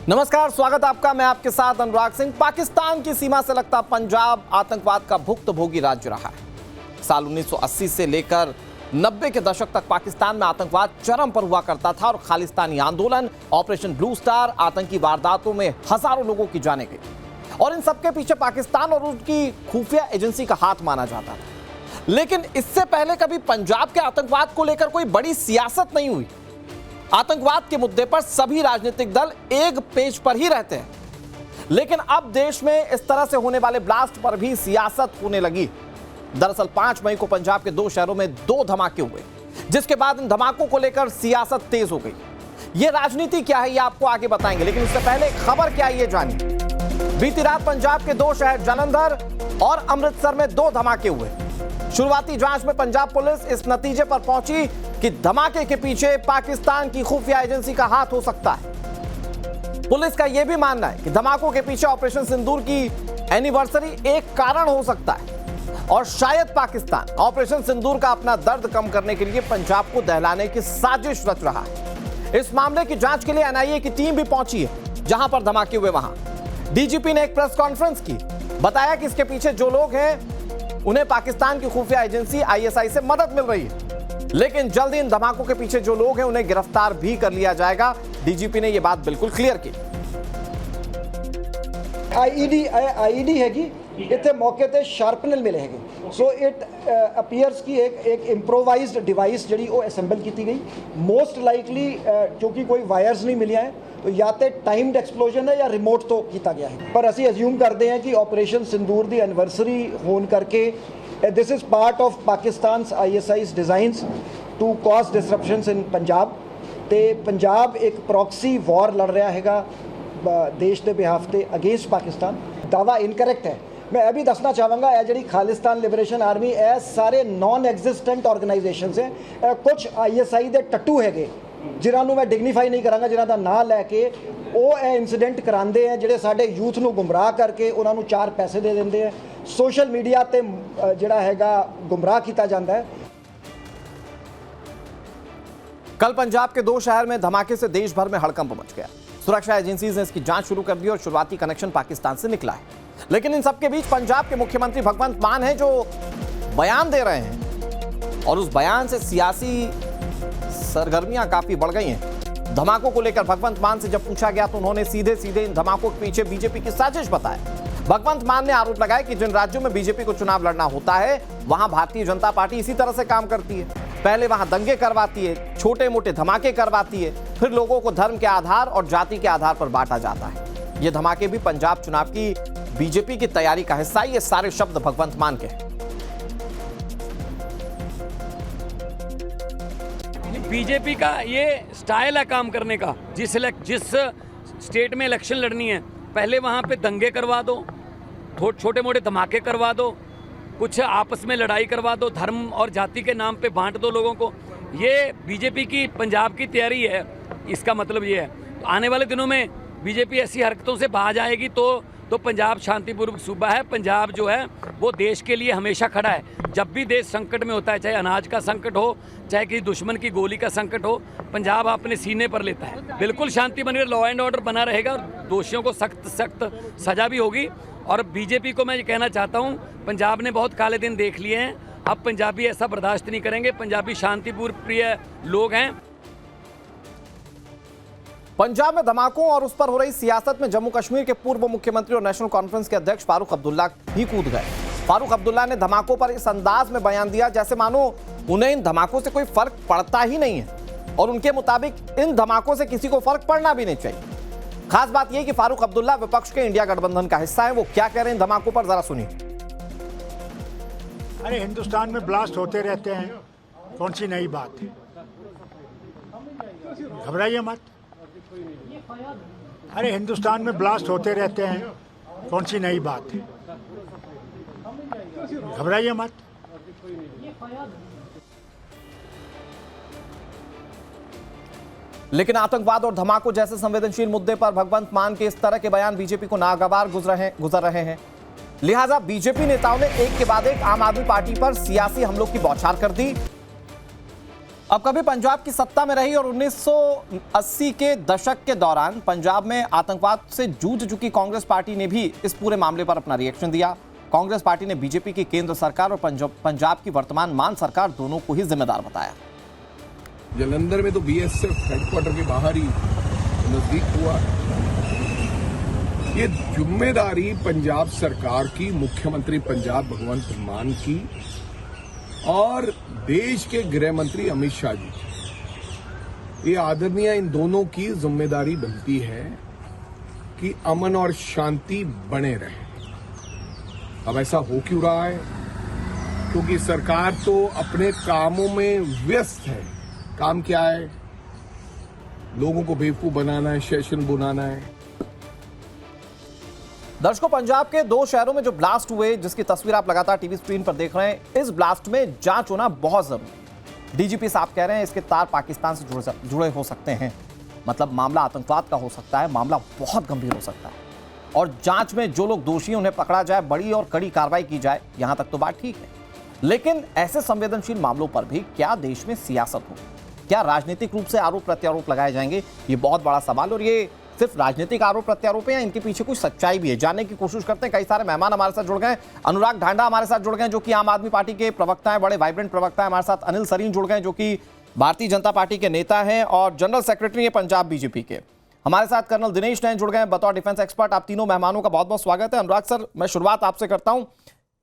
नमस्कार, स्वागत आपका। मैं आपके साथ अनुराग सिंह। पाकिस्तान की सीमा से लगता पंजाब आतंकवाद का भुक्तभोगी राज्य रहा है। साल 1980 से लेकर 90 के दशक तक पाकिस्तान में आतंकवाद चरम पर हुआ करता था और खालिस्तानी आंदोलन, ऑपरेशन ब्लू स्टार, आतंकी वारदातों में हजारों लोगों की जानें गई और इन सबके पीछे पाकिस्तान और उसकी खुफिया एजेंसी का हाथ माना जाता था। लेकिन इससे पहले कभी पंजाब के आतंकवाद को लेकर कोई बड़ी सियासत नहीं हुई। आतंकवाद के मुद्दे पर सभी राजनीतिक दल एक पेज पर ही रहते हैं, लेकिन अब देश में इस तरह से होने वाले ब्लास्ट पर भी सियासत होने लगी। दरअसल 5 मई को पंजाब के 2 शहरों में 2 धमाके हुए, जिसके बाद इन धमाकों को लेकर सियासत तेज हो गई। यह राजनीति क्या है, यह आपको आगे बताएंगे, लेकिन उससे पहले खबर क्या है ये जानिए। बीती रात पंजाब के 2 शहर जालंधर और अमृतसर में 2 धमाके हुए। शुरुआती जांच में पंजाब पुलिस इस नतीजे पर पहुंची कि धमाके के पीछे पाकिस्तान की खुफिया एजेंसी का हाथ हो सकता है। पुलिस का यह भी मानना है कि धमाकों के पीछे ऑपरेशन सिंदूर की एनिवर्सरी एक कारण हो सकता है और शायद पाकिस्तान ऑपरेशन सिंदूर का अपना दर्द कम करने के लिए पंजाब को दहलाने की साजिश रच रहा है। इस मामले की जांच के लिए एनआईए की टीम भी पहुंची है जहां पर धमाके हुए। वहां डीजीपी ने एक प्रेस कॉन्फ्रेंस की, बताया कि इसके पीछे जो लोग हैं उन्हें पाकिस्तान की खुफिया एजेंसी आईएसआई से मदद मिल रही है, लेकिन जल्द ही इन धमाकों के पीछे जो लोग हैं उन्हें गिरफ्तार भी कर लिया जाएगा। डीजीपी ने यह बात बिल्कुल क्लियर की। आईईडी हैगी इतने मौके ते शार्पनर मिले हैगे, सो इट अपीयर्स की एक इंप्रोवाइज्ड डिवाइस जी असेंबल की गई। मोस्ट लाइकली क्योंकि कोई वायर्स नहीं मिलिया है तो या तो टाइम्ड एक्सप्लोजन है या रिमोट तो किया गया है, पर असी अज्यूम करते हैं कि ऑपरेशन सिंदूर की एनिवर्सरी होने करके this is part of Pakistan ISI's designs to cause disruptions in Punjab. तो पंजाब एक प्रॉक्सी वॉर लड़ रहा हैगा देश के बिहाफ से अगेंस्ट पाकिस्तान। दावा इनकरैक्ट है। मैं यह भी दसना चाहूँगा यह जी खालिस्तान लिबरेशन आर्मी ए सारे नॉन एग्जिस्टेंट ऑर्गेनाइजेशंस हैं। कुछ आईएसआई के टट्टू है जिन्होंने मैं डिग्नीफाई नहीं कराँगा, जिन्हों का नाम लैके वो इंसीडेंट कराते हैं जोड़े साढ़े यूथ को गुमराह करके उन्होंने 4 पैसे दे देंगे हैं। सोशल मीडिया ते जोड़ा हैगा गुमराह किया जाता है। कल पंजाब के 2 शहर में धमाके से देश भर में हड़कंप मच गया। सुरक्षा एजेंसीज ने इसकी जांच शुरू कर दी और शुरुआती कनेक्शन पाकिस्तान से निकला है। लेकिन इन सबके बीच पंजाब के मुख्यमंत्री भगवंत मान हैं जो बयान दे रहे हैं और उस बयान से सियासी सरगर्मियां काफी बढ़ गई हैं। धमाकों को लेकर भगवंत मान से जब पूछा गया तो उन्होंने सीधे सीधे इन धमाकों के पीछे बीजेपी की साजिश बताया। भगवंत मान ने आरोप लगाया कि जिन राज्यों में बीजेपी को चुनाव लड़ना होता है वहां भारतीय जनता पार्टी इसी तरह से काम करती है। पहले वहां दंगे करवाती है, छोटे मोटे धमाके करवाती है, फिर लोगों को धर्म के आधार और जाति के आधार पर बांटा जाता है। ये धमाके भी पंजाब चुनाव की बीजेपी की तैयारी का हिस्सा। ये सारे शब्द भगवंत मान के हैं। बीजेपी का ये स्टाइल है काम करने का। जिस स्टेट में इलेक्शन लड़नी है पहले वहाँ पे दंगे करवा दो, छोटे मोटे धमाके करवा दो, कुछ आपस में लड़ाई करवा दो, धर्म और जाति के नाम पे बांट दो लोगों को। ये बीजेपी की पंजाब की तैयारी है। इसका मतलब ये है तो आने वाले दिनों में बीजेपी ऐसी हरकतों से बाज आएगी तो पंजाब शांतिपूर्वक सूबा है। पंजाब जो है वो देश के लिए हमेशा खड़ा है। जब भी देश संकट में होता है, चाहे अनाज का संकट हो, चाहे किसी दुश्मन की गोली का संकट हो, पंजाब अपने सीने पर लेता है। बिल्कुल शांति बनी, लॉ एंड ऑर्डर बना रहेगा और दोषियों को सख्त सजा भी होगी। और बीजेपी को मैं ये कहना चाहता हूँ, पंजाब ने बहुत काले दिन देख लिए हैं। अब पंजाबी ऐसा बर्दाश्त नहीं करेंगे। पंजाबी शांतिपूर्ण प्रिय लोग हैं। पंजाब में धमाकों और उस पर हो रही सियासत में जम्मू कश्मीर के पूर्व मुख्यमंत्री और नेशनल कॉन्फ्रेंस के अध्यक्ष फारूक अब्दुल्ला भी कूद गए। फारूक अब्दुल्ला ने धमाकों पर इस अंदाज में बयान दिया जैसे मानो उन्हें इन धमाकों से कोई फर्क पड़ता ही नहीं है और उनके मुताबिक इन धमाकों से किसी को फर्क पड़ना भी नहीं चाहिए। खास बात यह कि फारूक अब्दुल्ला विपक्ष के इंडिया गठबंधन का हिस्सा है। वो क्या कह रहे हैं इन धमाकों पर, जरा सुनिए। अरे हिंदुस्तान में ब्लास्ट होते रहते हैं, कौन सी नई बात है? घबराइए मत। अरे हिंदुस्तान में ब्लास्ट होते रहते हैं, कौन सी नई बात है? घबराइए मत। लेकिन आतंकवाद और धमाकों जैसे संवेदनशील मुद्दे पर भगवंत मान के इस तरह के बयान बीजेपी को नागवार गुजर रहे हैं। लिहाजा बीजेपी नेताओं ने एक के बाद एक आम आदमी पार्टी पर सियासी हमलों की बौछार कर दी। अब कभी पंजाब की सत्ता में रही और 1980 के दशक के दौरान पंजाब में आतंकवाद से जूझ चुकी कांग्रेस पार्टी ने भी इस पूरे मामले पर अपना रिएक्शन दिया। कांग्रेस पार्टी ने बीजेपी की केंद्र सरकार और पंजाब की वर्तमान मान सरकार दोनों को ही जिम्मेदार बताया। जलंधर में तो बीएसएफ हेडक्वार्टर के बाहर ही नजदीक हुआ। ये जिम्मेदारी पंजाब सरकार की, मुख्यमंत्री पंजाब भगवंत मान की और देश के गृह मंत्री अमित शाह जी, ये आदरणीय इन दोनों की जिम्मेदारी बनती है कि अमन और शांति बने रहे। अब ऐसा हो क्यों रहा है? क्योंकि सरकार तो अपने कामों में व्यस्त है। काम क्या है? लोगों को बेवकूफ बनाना है, सेशन बुलाना है। दर्शकों, पंजाब के 2 शहरों में जो ब्लास्ट हुए, जिसकी तस्वीर आप लगातार टीवी स्क्रीन पर देख रहे हैं, इस ब्लास्ट में जांच होना बहुत जरूरी है। डीजीपी साहब कह रहे हैं इसके तार पाकिस्तान से जुड़े हो सकते हैं। मतलब मामला आतंकवाद का हो सकता है, मामला बहुत गंभीर हो सकता है और जांच में जो लोग दोषी हैं उन्हें पकड़ा जाए, बड़ी और कड़ी कार्रवाई की जाए। यहां तक तो बात ठीक है, लेकिन ऐसे संवेदनशील मामलों पर भी क्या देश में सियासत होगी? क्या राजनीतिक रूप से आरोप प्रत्यारोप लगाए जाएंगे? ये बहुत बड़ा सवाल। और ये सिर्फ राजनीतिक आरोप प्रत्यारोप है या इनके पीछे कुछ सच्चाई भी है, जानने की कोशिश करते हैं। कई सारे मेहमान हमारे साथ जुड़ गए। अनुराग ढांडा हमारे साथ जुड़ गए जो कि आम आदमी पार्टी के प्रवक्ता हैं, बड़े वाइब्रेंट प्रवक्ता हैं। हमारे साथ अनिल सरीन जुड़ गए जो कि भारतीय जनता पार्टी के नेता हैं और जनरल सेक्रेटरी हैं पंजाब बीजेपी के। हमारे साथ कर्नल दिनेश नैन जुड़ गए बतौर डिफेंस एक्सपर्ट। आप तीनों मेहमानों का बहुत बहुत स्वागत है। अनुराग सर, मैं शुरुआत आपसे करता हूं।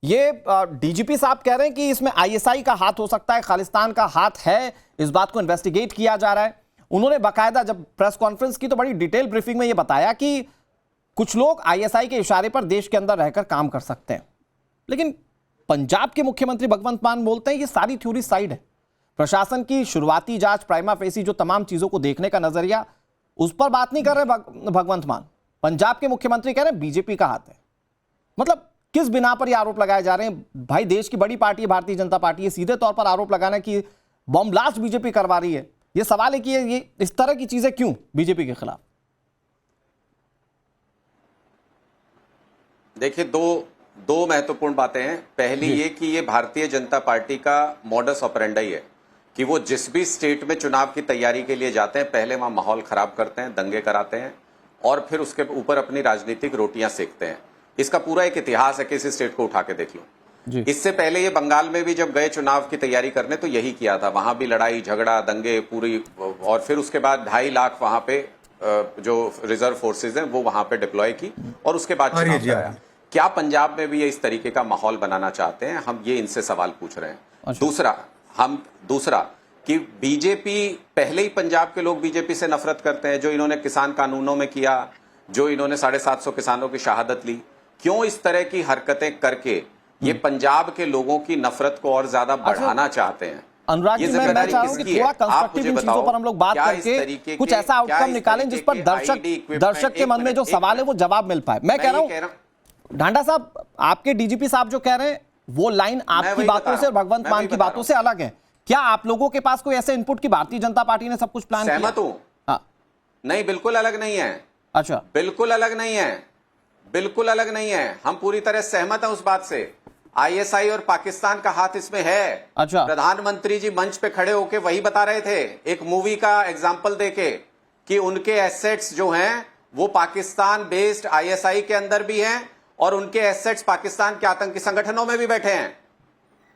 ये डीजीपी साहब कह रहे हैं कि इसमें आईएसआई का हाथ हो सकता है, खालिस्तान का हाथ है, इस बात को इन्वेस्टिगेट किया जा रहा है। उन्होंने बाकायदा जब प्रेस कॉन्फ्रेंस की तो बड़ी डिटेल ब्रीफिंग में यह बताया कि कुछ लोग आईएसआई के इशारे पर देश के अंदर रहकर काम कर सकते हैं। लेकिन पंजाब के मुख्यमंत्री भगवंत मान बोलते हैं ये सारी थ्योरी साइड है। प्रशासन की शुरुआती जांच, प्राइमा फेसी जो तमाम चीजों को देखने का नजरिया, उस पर बात नहीं कर रहे भगवंत मान। पंजाब के मुख्यमंत्री कह रहे हैं बीजेपी का हाथ है। मतलब किस बिना पर ये आरोप लगाए जा रहे हैं? भाई, देश की बड़ी पार्टी है भारतीय जनता पार्टी, है सीधे तौर पर आरोप लगाना कि बॉम्ब ब्लास्ट बीजेपी करवा रही है। ये सवाल है कि ये इस तरह की चीजें क्यों बीजेपी के खिलाफ? देखिए, दो महत्वपूर्ण बातें हैं। पहली ये कि ये भारतीय जनता पार्टी का मॉडस ऑपरेंडाई है कि वो जिस भी स्टेट में चुनाव की तैयारी के लिए जाते हैं, पहले वहां माहौल खराब करते हैं, दंगे कराते हैं और फिर उसके ऊपर अपनी राजनीतिक रोटियां सेकते हैं। इसका पूरा एक इतिहास है, किसी स्टेट को उठा के देख लो। इससे पहले ये बंगाल में भी जब गए चुनाव की तैयारी करने तो यही किया था। वहां भी लड़ाई झगड़ा, दंगे पूरी, और फिर उसके बाद 2.5 लाख वहां पे जो रिजर्व फोर्सेज हैं वो वहां पे डिप्लॉय की और उसके बाद चुनाव कराया। क्या पंजाब में भी ये इस तरीके का माहौल बनाना चाहते हैं? हम ये इनसे सवाल पूछ रहे हैं। दूसरा कि बीजेपी, पहले ही पंजाब के लोग बीजेपी से नफरत करते हैं। जो इन्होंने किसान कानूनों में किया, जो इन्होंने 750 किसानों की शहादत ली, क्यों इस तरह की हरकतें करके ये पंजाब के लोगों की नफरत को और ज्यादा बढ़ाना चाहते हैं? अनुराग जी, मैं चाह रहा हूं कि थोड़ा कंस्ट्रक्टिव इन चीजों पर हम लोग बात करके कुछ ऐसा आउटकम निकालें जिस पर दर्शक के मन में जो सवाल है वो जवाब मिल पाए। मैं कह रहा हूं ढांडा साहब, आपके डीजीपी साहब जो कह रहे हैं वो लाइन आपकी बातों से, भगवंत मान की बातों से अलग है। क्या आप लोगों के पास कोई ऐसे इनपुट की भारतीय जनता पार्टी ने सब कुछ प्लान किया? सहमत हूं। नहीं, बिल्कुल अलग नहीं है। अच्छा, बिल्कुल अलग नहीं है, बिल्कुल अलग नहीं है। हम पूरी तरह सहमत हैं उस बात से। आईएसआई और पाकिस्तान का हाथ इसमें है। अच्छा, प्रधानमंत्री जी मंच पे खड़े होके वही बता रहे थे, एक मूवी का एग्जाम्पल देके, कि उनके एसेट्स जो हैं वो पाकिस्तान बेस्ड आईएसआई के अंदर भी हैं और उनके एसेट्स पाकिस्तान के आतंकी संगठनों में भी बैठे हैं।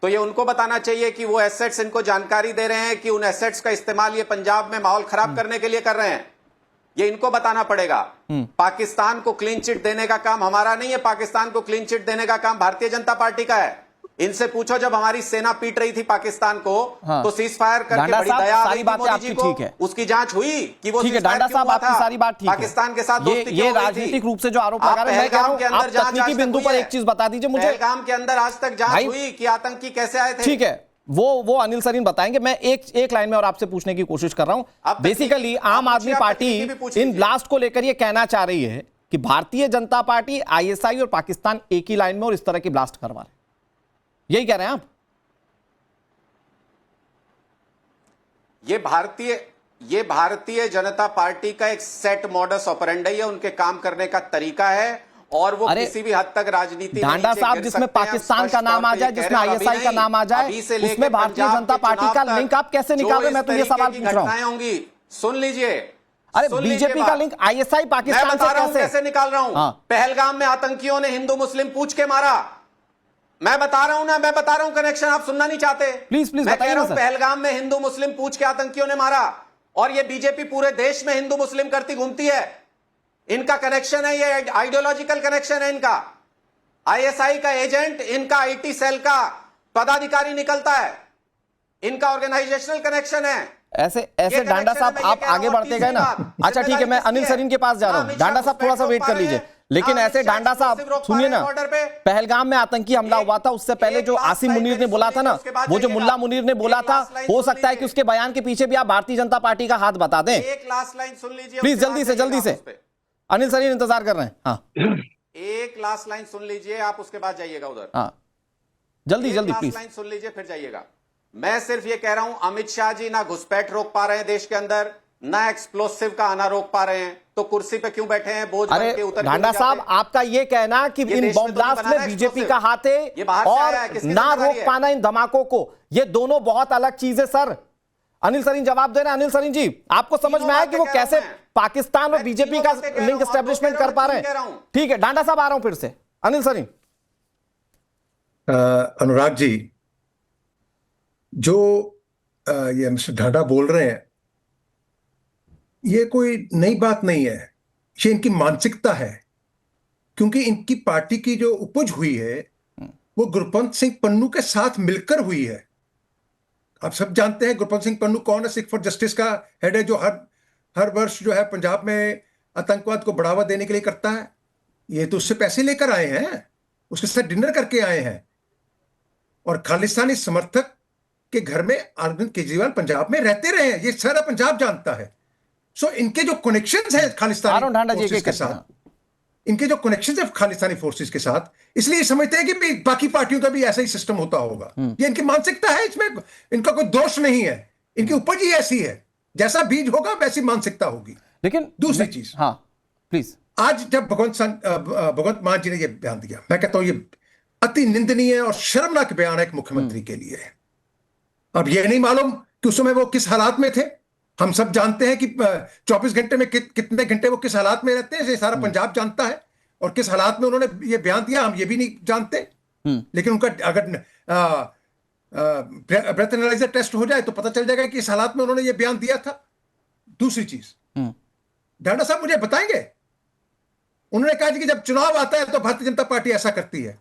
तो ये उनको बताना चाहिए कि वो एसेट्स, इनको जानकारी दे रहे हैं कि उन एसेट्स का इस्तेमाल ये पंजाब में माहौल खराब करने के लिए कर रहे हैं। ये इनको बताना पड़ेगा। पाकिस्तान को क्लीन चिट देने का काम हमारा नहीं है, पाकिस्तान को क्लीन चिट देने का काम भारतीय जनता पार्टी का है। इनसे पूछो, जब हमारी सेना पीट रही थी पाकिस्तान को, तो सीज फायर करके बड़ी दया आ रही थी मोदी जी को, उसकी जांच हुई कि वो ठीक है। डांडा साहब, आपकी सारी बात ठीक है। पाकिस्तान के साथ ये राजनीतिक रूप से जो आरोप लगा रहे हैं, मैं कह रहा हूं आप तकनीकी बिंदु पर एक चीज बता दीजिए मुझे। पहलगाम के अंदर आज तक जांच हुई कि आतंकी कैसे आए थे? ठीक है, वो अनिल सरीन बताएंगे। मैं एक लाइन में और आपसे पूछने की कोशिश कर रहा हूं। बेसिकली आम आदमी पार्टी इन ब्लास्ट को लेकर ये कहना चाह रही है कि भारतीय जनता पार्टी, आईएसआई और पाकिस्तान एक ही लाइन में और इस तरह की ब्लास्ट करवा रहे हैं, यही कह रहे हैं आप? ये भारतीय जनता पार्टी का एक सेट मॉडस ऑपरेंडाई है, उनके काम करने का तरीका है और वो अरे, किसी भी हद तक राजनीति में ढांडा नीचे साहब, गिर जिसमें सकते हैं। पाकिस्तान स्पष्ट का नाम तौर आ पे जाए, ये कह जिसमें रहे हैं, आईएसआई का अभी नाम आ जाए, अभी से लेकर उसमें भारतीय पंजाब जनता के पार्टी का चुनाव तक लिंक आप कैसे निकाल रहे हैं? मैं तो ये जो इस सवाल तरीके पूछ रहा की हूं। घटनाएं होंगी, सुन लीजिए। अरे सुन लीजिए बीजेपी का बात। लिंक आईएसआई मैं पाकिस्तान बता रहा हूं से कैसे निकाल रहा हूं। हाँ। पहलगाम में आतंकियों ने हिंदू मुस्लिम पूछ के मारा। मैं बता रहा हूं ना, मैं बता रहा हूं कनेक्शन, आप सुनना नहीं चाहते। प्लीज मैं बताइए कह रहा ना हूं सर। पहलगाम में हिंदू मुस्लिम पूछ के आतंकियों ने मारा, और ये बीजेपी पूरे देश में हिंदू मुस्लिम करती घूमती है। इनका कनेक्शन है, ये आइडियोलॉजिकल कनेक्शन है इनका। आईएसआई का एजेंट इनका आईटी सेल का पदाधिकारी निकलता है, इनका ऑर्गेनाइजेशनल कनेक्शन है। ऐसे डांडा साहब आप आगे बढ़ते गए ना। अच्छा ठीक है, मैं अनिल सरीन के पास जा रहा हूं। डांडा साहब थोड़ा सा वेट कर लीजिए। लेकिन ऐसे डांडा साहब सुनिए ना, पहलगाम में आतंकी हमला हुआ था, उससे पहले जो आसिम मुनीर ने बोला था ना, वो जो मुल्ला मुनीर ने बोला था, हो सकता है कि उसके बयान के पीछे भी आप भारतीय जनता पार्टी का हाथ बता दें। एक लास्ट लाइन सुन लीजिए प्लीज, जल्दी से अनिल सरीन इंतजार कर रहे हैं। हाँ, एक लास्ट लाइन सुन लीजिए, आप उसके बाद जाइएगा उधर। हाँ, जल्दी लास्ट प्लीज। लाइन सुन लीजिए फिर जाइएगा। मैं सिर्फ ये कह रहा हूं, अमित शाह जी ना घुसपैठ रोक पा रहे हैं देश के अंदर, ना एक्सप्लोसिव का आना रोक पा रहे हैं, तो कुर्सी पे क्यों बैठे हैं? बोझ अरे बन के उतर क्यों ढांडा नहीं साहब, जाते? आपका ये कहना कि ये इन देश बॉम्ब में तो नहीं ब्लास्ट बना में है बीजेपी explosive। का हाथ है ये बाहर से और आया है, किसकी ना जिम्मेदारी रोक है? पाना इन धमाकों को, ये दोनों बहुत अलग चीज है सर। अनिल सरीन जवाब दे रहे हैं। अनिल सरीन जी, आपको समझ में आया कि वो बातें कह कैसे रहा हूं मैं। पाकिस्तान और मैं बीजेपी तीनों का बातें कह रहा लिंक हूं, आप दो एस्टेब्लिशमेंट कह रहे कर हो, पा मैं रहे तीन कह रहा हैं? हूं। ठीक है डांडा साहब, आ रहा हूं फिर से। अनिल सरीन। अनुराग जी, जो ये मिस्टर ढांडा बोल रहे हैं, ये कोई नई बात नहीं है, ये इनकी मानसिकता है। क्योंकि इनकी पार्टी की जो उपज हुई है वो गुरपंत सिंह पन्नू के साथ मिलकर हुई है। आप सब जानते हैं गुरपंत सिंह पन्नू कौन है। सिख फॉर जस्टिस का हेड है, जो हर वर्ष जो है पंजाब में आतंकवाद को बढ़ावा देने के लिए करता है। ये तो उससे पैसे लेकर आए हैं, उसके साथ डिनर करके आए हैं, और खालिस्तानी समर्थक के घर में अरविंद केजरीवाल पंजाब में रहते रहे हैं। ये सारा पंजाब जानता है। सो इनके जो कनेक्शंस है खालिस्तानी फोर्सेस के साथ, इनके जो कनेक्शंस है खालिस्तानी फोर्सेस के साथ, इसलिए समझते हैं कि बाकी पार्टियों का भी ऐसा ही सिस्टम होता होगा। ये इनकी मानसिकता है, इसमें इनका कोई दोष नहीं है। इनकी उपज ही ऐसी है, जैसा बीज होगा वैसी मानसिकता होगी। लेकिन दूसरी चीज, हाँ प्लीज, आज जब भगवंत मान जी ने यह बयान दिया, मैं कहता हूं ये अति निंदनीय और शर्मनाक बयान है एक मुख्यमंत्री के लिए। अब यह नहीं मालूम कि उस समय वो किस हालात में थे। हम सब जानते हैं कि 24 घंटे में कितने घंटे वो किस हालात में रहते हैं, ये सारा पंजाब जानता है। और किस हालात में उन्होंने ये बयान दिया हम ये भी नहीं जानते। लेकिन उनका अगर ब्रेथ एनालाइजर टेस्ट हो जाए तो पता चल जाएगा कि इस हालात में उन्होंने ये बयान दिया था। दूसरी चीज, ढांडा साहब मुझे बताएंगे, उन्होंने कहा कि जब चुनाव आता है तो भारतीय जनता पार्टी ऐसा करती है।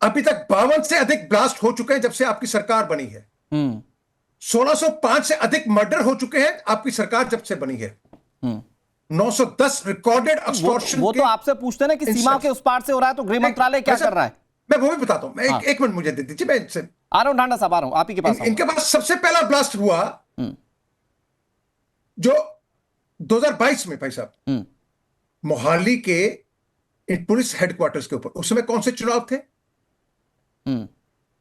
अभी तक 52 से अधिक ब्लास्ट हो चुके हैं जब से आपकी सरकार बनी है। 1605 से अधिक मर्डर हो चुके हैं आपकी सरकार जब से बनी है। 910 रिकॉर्डेड एक्सटॉर्शन। वो तो आपसे पूछते ना कि सीमा के उस पार से हो रहा है तो गृह मंत्रालय क्या कर रहा है? मैं वो भी बताता हूं। मैं एक मिनट मुझे दे दीजिए, मैं इनसे आ रहा हूं। ढांडा साहब आ रहा हूं, आप ही के पास। इनके पास सबसे पहला ब्लास्ट हुआ जो 2022 में, भाई साहब, मोहाली के पुलिस हेडक्वार्टर्स के ऊपर। उस समय कौन से चुनाव थे?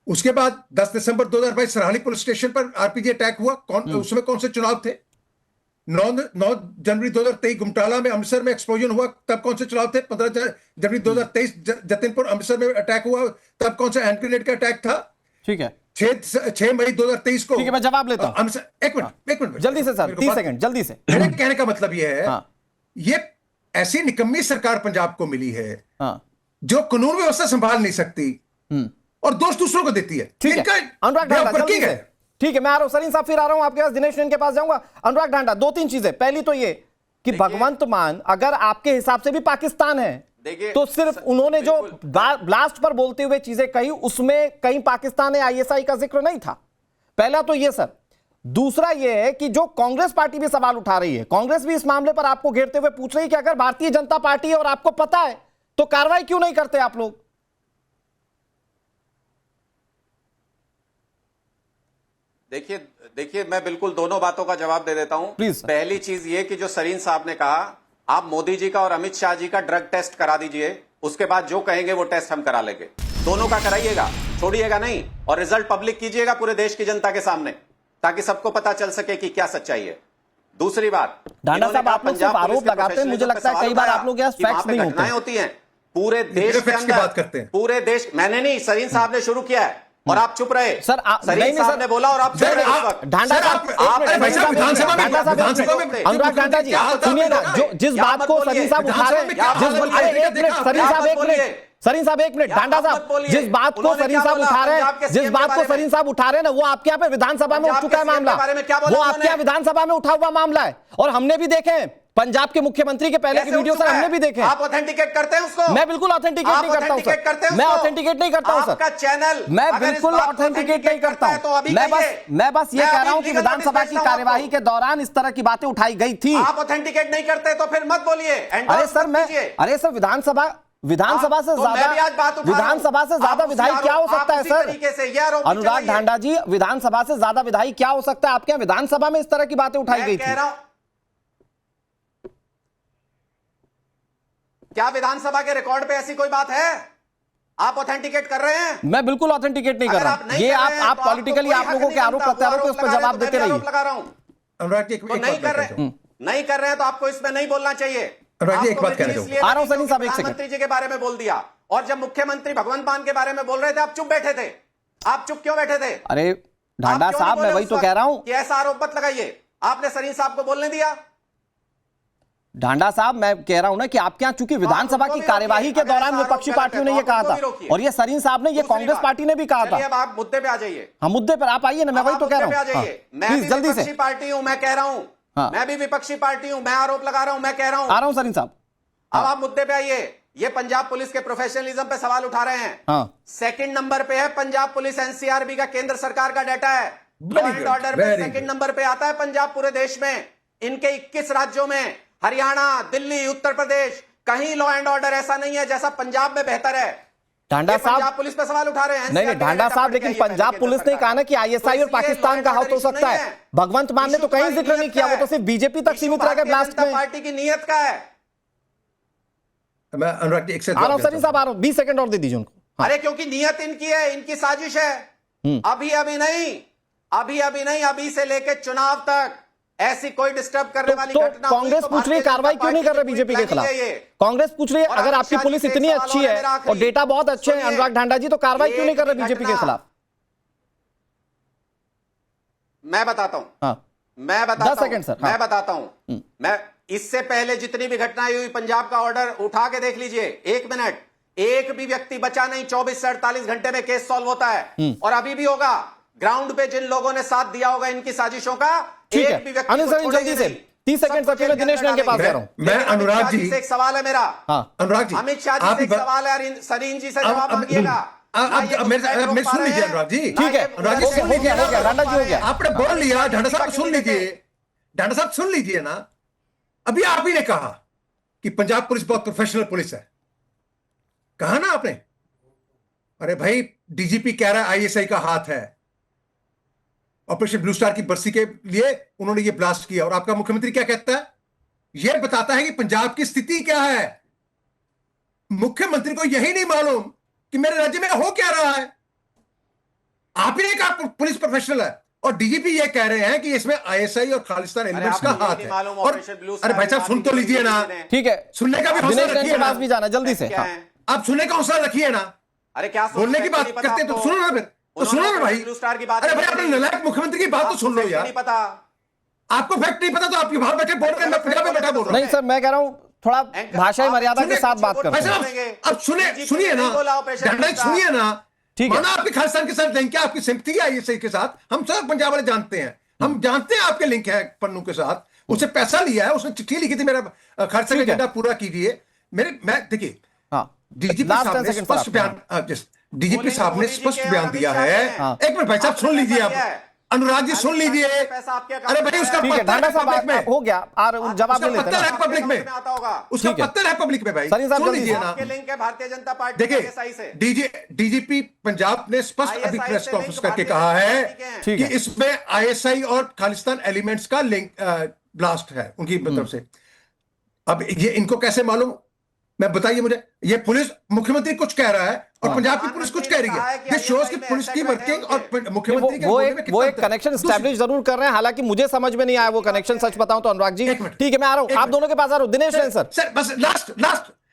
उसके बाद 10 दिसंबर 2022 सरहाली पुलिस स्टेशन पर आरपीजी अटैक हुआ। उस समय कौन से चुनाव थे? 9 जनवरी 2023 गुमटाला में अमृतसर में एक्सप्लोजन हुआ, तब कौन से चुनाव थे? 15 जनवरी 2023 जतिनपुर अमृतसर में अटैक हुआ, तब कौन सा हैंड ग्रेनेड का अटैक था? ठीक है, 6 मई 2023 को। ठीक है, मैं जवाब लेता हूं। एक मिनट जल्दी से सर, 30 सेकंड जल्दी से। मेरे कहने का मतलब यह है, हाँ। ये ऐसी निकम्मी सरकार पंजाब को मिली है, हाँ। जो कानून व्यवस्था संभाल नहीं सकती और दोष दूसरों को देती है। ठीक है अनुराग ढांडा, जल्दी से। ठीक है, मैं आ रहा हूं सरीन साहब, फिर आ रहा हूं आपके पास, दिनेश के पास जाऊंगा। अनुराग ढांडा, 2-3 चीजें। पहली तो ये कि भगवंत मान अगर आपके हिसाब से भी पाकिस्तान है तो सिर्फ उन्होंने जो ब्लास्ट पर बोलते हुए चीजें कही उसमें कहीं पाकिस्तान या आईएसआई का जिक्र नहीं था। पहला तो ये सर। दूसरा यह है कि जो कांग्रेस पार्टी भी सवाल उठा रही है, कांग्रेस भी इस मामले पर आपको घेरते हुए पूछ रही है कि अगर भारतीय जनता पार्टी है और आपको पता है तो कार्रवाई क्यों नहीं करते आप लोग? देखिए मैं बिल्कुल दोनों बातों का जवाब दे देता हूं। प्लीज। पहली चीज ये कि जो सरीन साहब ने कहा, आप मोदी जी का और अमित शाह जी का ड्रग टेस्ट करा दीजिए, उसके बाद जो कहेंगे वो टेस्ट हम करा लेंगे। दोनों का कराइएगा, छोड़िएगा नहीं, और रिजल्ट पब्लिक कीजिएगा पूरे देश की जनता के सामने, ताकि सबको पता चल सके कि क्या सच्चाई है। दूसरी बात, ढांडा साहब, आप लोग सिर्फ आरोप लगाते हैं, मुझे लगता है कई बार आप लोग यहाँ फैक्ट्स नहीं होते होती हैं। पूरे देश के effects की बात अंदर करते हैं। पूरे देश, मैंने नहीं, सरीन साहब ने शुरू किया है और आप चुप रहे। सर, सरीन साहब ने बोला और आप चुप रहे उस वक्त। ढांडा साहब, विधानसभा में अनुराग ढांडा जी सुनिए ना, जो जिस बात को सरीन साहब उठा रहे हैं, एक मिनट सरीन साहब, एक मिनट सरीन साहब, एक मिनट ढांडा साहब, जिस बात को सरीन साहब उठा रहे हैं, जिस बात को सरीन साहब उठा रहे हैं ना, वो आपके यहाँ पे विधानसभा में उठ चुका है मामला, वो आपके यहाँ विधानसभा में उठा हुआ मामला है और हमने भी देखे हैं पंजाब के मुख्यमंत्री के पहले के वीडियो सर, हमने भी देखे। आप ऑथेंटिकेट करते हैं उसको? मैं बिल्कुल ऑथेंटिकेट नहीं करता हूं सर, मैं ऑथेंटिकेट नहीं करता हूं सर, आपका चैनल, मैं बिल्कुल ऑथेंटिकेट नहीं करता हूं। मैं बस ये कह रहा हूं कि विधानसभा की कार्यवाही के दौरान इस तरह की बातें उठाई गई थी। आप ऑथेंटिकेट नहीं करते तो फिर मत बोलिए। अरे सर, विधानसभा से ज्यादा विधायी क्या हो सकता है सर? अनुराग ढांडा जी, विधानसभा से ज्यादा विधायी क्या हो सकता है? आपके यहाँ विधानसभा में इस तरह की बातें उठाई गई थी। क्या विधानसभा के रिकॉर्ड पे ऐसी कोई बात है? आप ऑथेंटिकेट कर रहे हैं? मैं बिल्कुल ऑथेंटिकेट नहीं कर रहा। ये आप पॉलिटिकली आप लोगों के आरोप प्रत्यारोप पे उस पर जवाब देते रहिए। लगा रहा हूं। अनुराग जी, तो नहीं कर रहे हैं तो आपको इसमें नहीं बोलना चाहिए। अनुराग जी, एक बात कहना चाहूंगा। आ रहा हूं सलीम साहब, एक सेकंड। प्रधानमंत्री जी के बारे में बोल दिया और जब मुख्यमंत्री भगवंत मान के बारे में बोल रहे थे आप चुप बैठे थे। आप चुप क्यों बैठे थे? अरे ढांडा साहब, मैं वही तो कह रहा हूं कि ऐसा आरोप मत लगाइए। आपने सरीन साहब को बोलने दिया? ढांडा साहब, मैं कह रहा हूं ना कि आपके यहाँ चूंकि विधानसभा की कार्यवाही के दौरान विपक्षी पार्टियों ने ये कहा था और ये सरीन साहब ने, ये कांग्रेस पार्टी ने भी कहा था। अब आप मुद्दे पे आ जाइए। हाँ, मुद्दे पर आप आइए ना, मैं वही तो कह रहा हूँ। मैं भी जल्दी से। विपक्षी पार्टी हूं, मैं कह रहा हूं। मैं भी विपक्षी पार्टी हूं, मैं आरोप लगा रहा हूं, मैं कह रहा हूं। आ रहा हूं सरीन साहब। अब आप मुद्दे पे आइए। ये पंजाब पुलिस के प्रोफेशनलिज्म पे सवाल उठा रहे हैं। सेकंड नंबर पे है पंजाब पुलिस, एनसीआरबी का केंद्र सरकार का डाटा है। लॉ एंड ऑर्डर पे सेकंड नंबर पे आता है पंजाब पूरे देश में। इनके 21 राज्यों में, हरियाणा, दिल्ली, उत्तर प्रदेश, कहीं लॉ एंड ऑर्डर ऐसा नहीं है जैसा पंजाब में बेहतर है। ढांडा साहब, पंजाब पुलिस पे सवाल उठा रहे हैं। नहीं ढांडा साहब, लेकिन पंजाब पुलिस ने कहा ना कि आईएसआई और पाकिस्तान का हाथ हो सकता है। भगवंत मान ने तो कहीं जिक्र नहीं किया, वो तो सिर्फ बीजेपी तक सीमित रह गए ब्लास्ट में। पार्टी की नीयत का है। मैं अनुराग जी, एक से आ रहा हूं सरीन साहब, आ रहा हूं, 20 सेकंड और दे दीजिए उनको। अरे क्योंकि नीयत इनकी है, इनकी साजिश है। अभी नहीं, अभी से लेके चुनाव तक ऐसी कोई डिस्टर्ब करने वाली घटना। कांग्रेस पूछ रही है कार्रवाई क्यों नहीं कर रहे बीजेपी के खिलाफ? कांग्रेस पूछ रही है अगर आपकी पुलिस इतनी अच्छी है और डेटा बहुत अच्छे हैं अनुराग ढांडा जी, तो कार्रवाई क्यों नहीं कर रहे बीजेपी के खिलाफ? मैं बताता हूं। 10 सेकंड सर। मैं बताता हूं। मैं इससे पहले जितनी भी घटनाएं हुई, पंजाब का ऑर्डर उठा के देख लीजिए। 1 मिनट, एक भी व्यक्ति बचा नहीं। 24 से 48 घंटे में केस सॉल्व होता है और अभी भी होगा। ग्राउंड पे जिन लोगों ने साथ दिया होगा इनकी साजिशों का, एक भी व्यक्ति जल्दी से 30 सेकंड से मैं दिनेश नंद के पास जा रहा हूं। मैं अनुराग जी से एक सवाल है मेरा। अनुराग जी, अमित शाह जी से एक सवाल है, सरीन जी से जवाब मांगिएगा। मेरे सुन लीजिए अनुराग जी। ठीक है, अनुराग जी सुन लीजिए। ढांडा जी हो गया, आपने बोल लिया। ढांडा साहब सुन लीजिए, ढांडा साहब सुन लीजिए ना। अभी आप ही ने कहा कि पंजाब पुलिस बहुत प्रोफेशनल पुलिस है, कहा ना आपने। अरे भाई, डीजीपी कह रहा है आईएसआई का हाथ है। ऑपरेशन ब्लू स्टार की बरसी के लिए उन्होंने ये ब्लास्ट किया और आपका मुख्यमंत्री क्या कहता है? यह बताता है कि पंजाब की स्थिति क्या है। मुख्यमंत्री को यही नहीं मालूम कि मेरे राज्य में हो क्या रहा है। आप ही ने कहा पुलिस प्रोफेशनल है और डीजीपी ये कह रहे हैं कि इसमें आईएसआई और खालिस्तान एलिमेंट्स का हाथ है। और अरे भाई साहब, सुन तो लीजिए ना। ठीक है, सुनने का भी हौसला रखिए ना। भी जाना जल्दी से। आप सुनने का हौसला रखिए ना। अरे क्या बोलने की बात करते तो सुनो ना फिर, तो सुनो ना भाई। अरे भाई, अपने नालायक मुख्यमंत्री की बात तो सुन लो यार। नहीं पता आपको फैक्ट नहीं पता तो आप बाहर बैठे बोल रहे हैं, मैं पंजाब में बैठा बोल रहा हूं। नहीं सर, मैं कह रहा हूं थोड़ा भाषाई मर्यादा के साथ बात करते हैं। अब सुनिए ना, सुनिए ना। ठीक है, माना आपके खालिस्तान के साथ लिंक है, आपकी सिंपैथी है आईएसआई के साथ, हम सब पंजाब वाले जानते हैं। हम जानते हैं आपके लिंक है पन्नू के साथ। उससे पैसा लिया है, उसने चिट्ठी लिखी थी मेरा खालिस्तान का एजेंडा पूरा कीजिए। मैं देखिए, डीजीपी साहब ने स्पष्ट बयान दिया है। एक मिनट भाई साहब, सुन लीजिए आप। अनुराग जी सुन लीजिए। अरे भाई, उसका पत्थर है पब्लिक में, हो गया। और जवाब उसका पत्थर है पब्लिक में, उसका पत्थर है पब्लिक में भाई, सुन लीजिए ना। लिंक है भारतीय जनता पार्टी देखिए, डीजीपी पंजाब ने स्पष्ट अभी प्रेस कॉन्फ्रेंस करके कहा है कि इसमें आईएसआई और खालिस्तान एलिमेंट्स का लिंक ब्लास्ट है उनकी तरफ से। अब ये इनको कैसे मालूम? मैं बताइए मुझे। ये पुलिस, मुख्यमंत्री कुछ कह रहा है और पंजाब की पुलिस कुछ कह रही है। दिस शोज की पुलिस की वर्किंग और मुख्यमंत्री के वो एक कनेक्शन एस्टैब्लिश जरूर कर रहे हैं। हालांकि मुझे समझ में नहीं आया वो कनेक्शन, सच बताऊं तो अनुराग जी। ठीक है, मैं आ रहा हूं, आप दोनों के पास आ रहा हूं। दिनेश सर बस लास्ट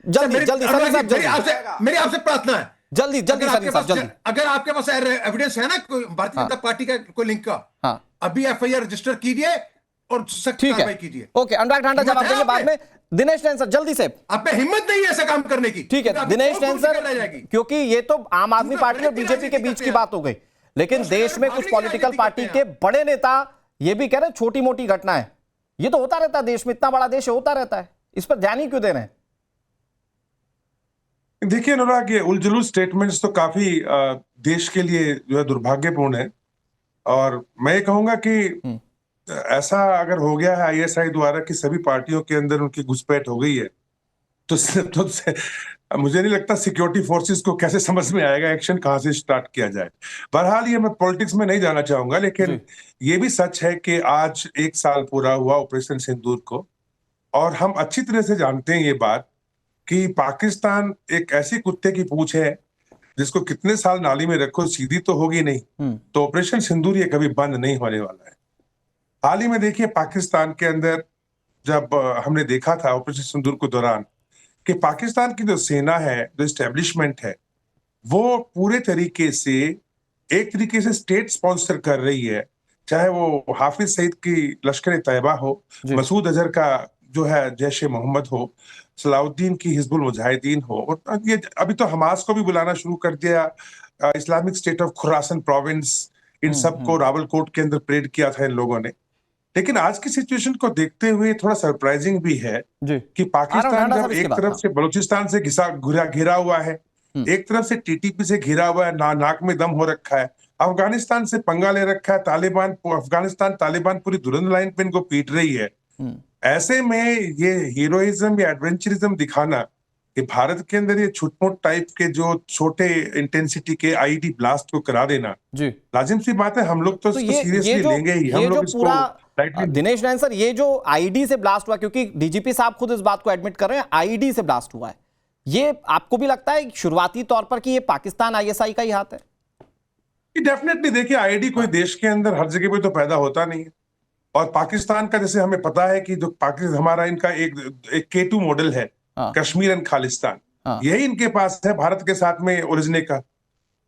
जल्दी जल्दी सनी साहब, जल्दी मेरी आपसे प्रार्थना है, जल्दी जल्दी सनी साहब, जल्दी। अगर आपके पास एविडेंस है ना भारतीय जनता पार्टी का कोई लिंक का, हाँ अभी एफआईआर रजिस्टर कीजिए और सख्त ठीक कार्रवाई है, कीजिए। ओके। अनुराग ठांडा जवाब देंगे बाद में। दिनेश नैन सर जल्दी से। आप में हिम्मत नहीं है ऐसा काम करने की। ठीक है दिनेश नैन सर, क्योंकि ये तो आम आदमी पार्टी और बीजेपी के बीच की बात हो गई, लेकिन देश में कुछ पॉलिटिकल पार्टी के बड़े नेता ये भी कह रहे हैं छोटी मोटी घटना है, ये तो होता रहता है देश में, इतना बड़ा देश है, होता रहता है, इस पर ध्यान ही क्यों दे रहे हैं? देखिए अनुराग, ये उलझुल स्टेटमेंट्स तो काफी देश के लिए जो है दुर्भाग्यपूर्ण है, और मैं ये कहूंगा कि ऐसा अगर हो गया है आईएसआई द्वारा कि सभी पार्टियों के अंदर उनकी घुसपैठ हो गई है, तो मुझे नहीं लगता सिक्योरिटी फोर्सेस को कैसे समझ में आएगा एक्शन कहां से स्टार्ट किया जाए। बहरहाल ये मैं पॉलिटिक्स में नहीं जाना चाहूंगा, लेकिन ये भी सच है कि आज 1 साल पूरा हुआ ऑपरेशन सिंदूर को, और हम अच्छी तरह से जानते हैं ये बात कि पाकिस्तान एक ऐसी कुत्ते की पूंछ है जिसको कितने साल नाली में रखो सीधी तो होगी नहीं, तो ऑपरेशन सिंदूर ये कभी बंद नहीं होने वाला है। हाल ही में देखिए पाकिस्तान के अंदर जब हमने देखा था ऑपरेशन सिंदूर के दौरान कि पाकिस्तान की जो सेना है, जो एस्टेब्लिशमेंट है, वो पूरे तरीके से एक तरीके से स्टेट स्पॉन्सर कर रही है, चाहे वो हाफिज सईद की लश्कर तैयबा हो, मसूद अजहर का जो है जैश ए मोहम्मद हो, सलाउद्दीन की हिजबुल मुजाहिदीन हो, और ये अभी तो हमास को भी बुलाना शुरू कर दिया, Islamic State of Khorasan province, इन सबको रावलकोट के अंदर परेड किया था इन लोगों ने। लेकिन आज की सिचुएशन को देखते हुए थोड़ा सरप्राइजिंग भी है कि पाकिस्तान जब एक तरफ से बलूचिस्तान से घिरा हुआ है, एक तरफ से टीटीपी से घिरा हुआ है, नाक में दम हो रखा है, अफगानिस्तान से पंगा ले रखा है, तालिबान तालिबान पूरी दुरंत लाइन पे इनको पीट रही है, ऐसे में ये हीरोइज्म या एडवेंचरिज्म दिखाना कि भारत के अंदर ये छुटमुट टाइप के जो छोटे इंटेंसिटी के आईडी ब्लास्ट को करा देना, लाजिम सी बात है, हम लोग तो सीरियसली लेंगे ही, हम लोग इसको। दिनेश नैन सर, ये जो आईडी से ब्लास्ट हुआ, क्योंकि डीजीपी साहब खुद इस बात को एडमिट कर रहे हैं, आईडी से ब्लास्ट हुआ है, ये आपको भी लगता है शुरुआती तौर पर कि ये पाकिस्तान आईएसआई का ही हाथ है? डेफिनेटली देखिए, आईडी कोई देश के अंदर हर जगह पे तो पैदा होता नहीं है, और पाकिस्तान का जैसे हमें पता है कि जो पाकिस्तान हमारा इनका एक K2 मॉडल है, कश्मीर एंड खालिस्तान, यही इनके पास है भारत के साथ में उलझने का।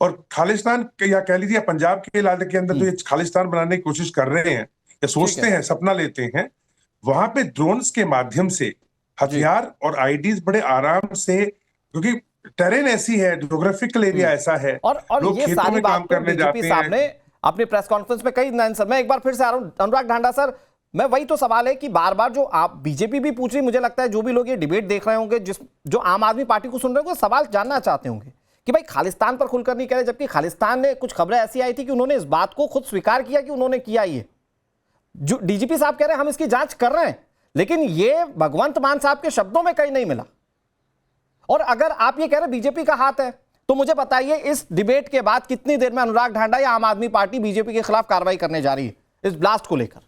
और खालिस्तान या कह लीजिए पंजाब के इलाके के अंदर तो ये खालिस्तान बनाने की कोशिश कर रहे हैं या सोचते हैं, सपना लेते हैं, वहां पे ड्रोन्स के माध्यम से हथियार और आईडीज बड़े आराम से, क्योंकि टेरेन ऐसी है, ज्योग्राफिकल एरिया ऐसा है, और लोग ये खेतों सारी में काम करने जाते हैं। अपने प्रेस कॉन्फ्रेंस में कई नैन सर, मैं एक बार फिर से आ रहा हूं अनुराग ढांडा सर, मैं वही तो सवाल है कि बार बार जो आप बीजेपी भी पूछ रही, मुझे लगता है जो भी लोग ये डिबेट देख रहे होंगे, जो आम आदमी पार्टी को सुन रहे होंगे, सवाल जानना चाहते होंगे कि भाई खालिस्तान पर खुलकर नहीं कह रहे, जबकि खालिस्तान ने कुछ खबरें ऐसी आई थी कि उन्होंने इस बात को खुद स्वीकार किया कि उन्होंने किया ये। जो डीजीपी साहब कह रहे हैं हम इसकी जांच कर रहे हैं, लेकिन ये भगवंत मान साहब के शब्दों में कहीं नहीं मिला। और अगर आप ये कह रहे हैं बीजेपी का हाथ है, तो मुझे बताइए इस डिबेट के बाद कितनी देर में अनुराग ढांडा या आम आदमी पार्टी बीजेपी के खिलाफ कार्रवाई करने जा रही है इस ब्लास्ट को लेकर?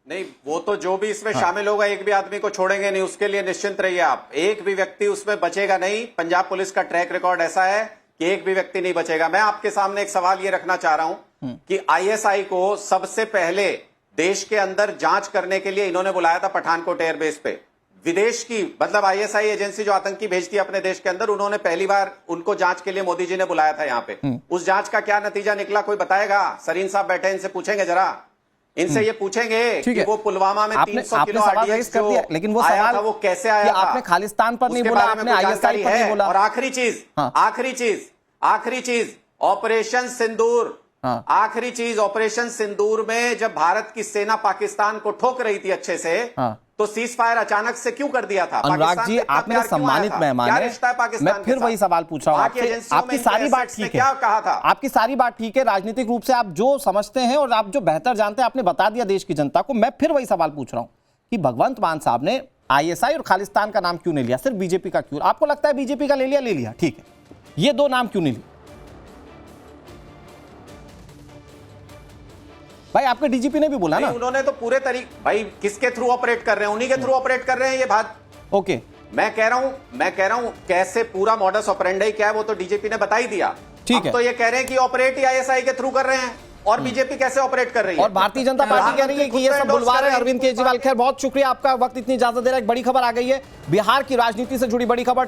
नहीं, वो तो जो भी इसमें शामिल होगा, एक भी आदमी को छोड़ेंगे नहीं, उसके लिए निश्चिंत रहिए आप, एक भी व्यक्ति उसमें बचेगा नहीं। पंजाब पुलिस का ट्रैक रिकॉर्ड ऐसा है कि एक भी व्यक्ति नहीं बचेगा। मैं आपके सामने एक सवाल ये रखना चाह रहा हूं कि आईएसआई को सबसे पहले देश के अंदर जांच करने के लिए इन्होंने बुलाया था पठानकोट एयरबेस पे। विदेश की मतलब आईएसआई एजेंसी जो आतंकी भेजती है अपने देश के अंदर, उन्होंने पहली बार उनको जांच के लिए मोदी जी ने बुलाया था यहाँ पे। उस जांच का क्या नतीजा निकला, कोई बताएगा? सरीन साहब बैठे, इनसे पूछेंगे जरा, इनसे ये पूछेंगे कि वो पुलवामा में 300 किलो आरडीएक्स जो लेकिन वो आया सवाल था वो कैसे आया था? आपने खालिस्तान पर नहीं बोला, आपने आईएसआई पर नहीं बोला। और आखिरी चीज ऑपरेशन सिंदूर, आखिरी चीज ऑपरेशन सिंदूर में जब भारत की सेना पाकिस्तान को ठोक रही थी अच्छे से, तो सीज फायर अचानक से क्यों कर दिया था? अनुराग जी, आपने सम्मानित मेहमान है, मैं फिर वही सवाल पूछ रहा हूं आपसे। आपकी सारी बात ठीक है, क्या कहा था? आपकी सारी बात ठीक है, राजनीतिक रूप से आप जो समझते हैं और आप जो बेहतर जानते हैं आपने बता दिया देश की जनता को। मैं फिर वही सवाल पूछ रहा हूं कि भगवंत मान साहब ने आईएसआई और खालिस्तान का नाम क्यों नहीं लिया, सिर्फ बीजेपी का क्यों? आपको लगता है बीजेपी का ले लिया, ठीक है, ये दो नाम क्यों नहीं लिया? भाई आपके डीजीपी ने भी बोला ना, उन्होंने तो पूरे तरीके, भाई किसके थ्रू ऑपरेट कर रहे हैं? उन्हीं के थ्रू ऑपरेट कर रहे हैं ये बात। ओके, मैं कह रहा हूं कैसे पूरा मॉडस ऑपरेंडी क्या है वो तो डीजीपी ने बता ही दिया। ठीक है, तो ये कह रहे हैं कि ऑपरेट ही आईएसआई के थ्रू कर रहे हैं। और बीजेपी कैसे ऑपरेट कर रही है। और भारतीय जनता पार्टी कह रही है कि ये सब बुलवार है। अरविंद केजरीवाल, खैर बहुत शुक्रिया आपका, वक्त इतनी इजाजत दे रहा है। एक बड़ी खबर आ गई है, बिहार की राजनीति से जुड़ी बड़ी खबर।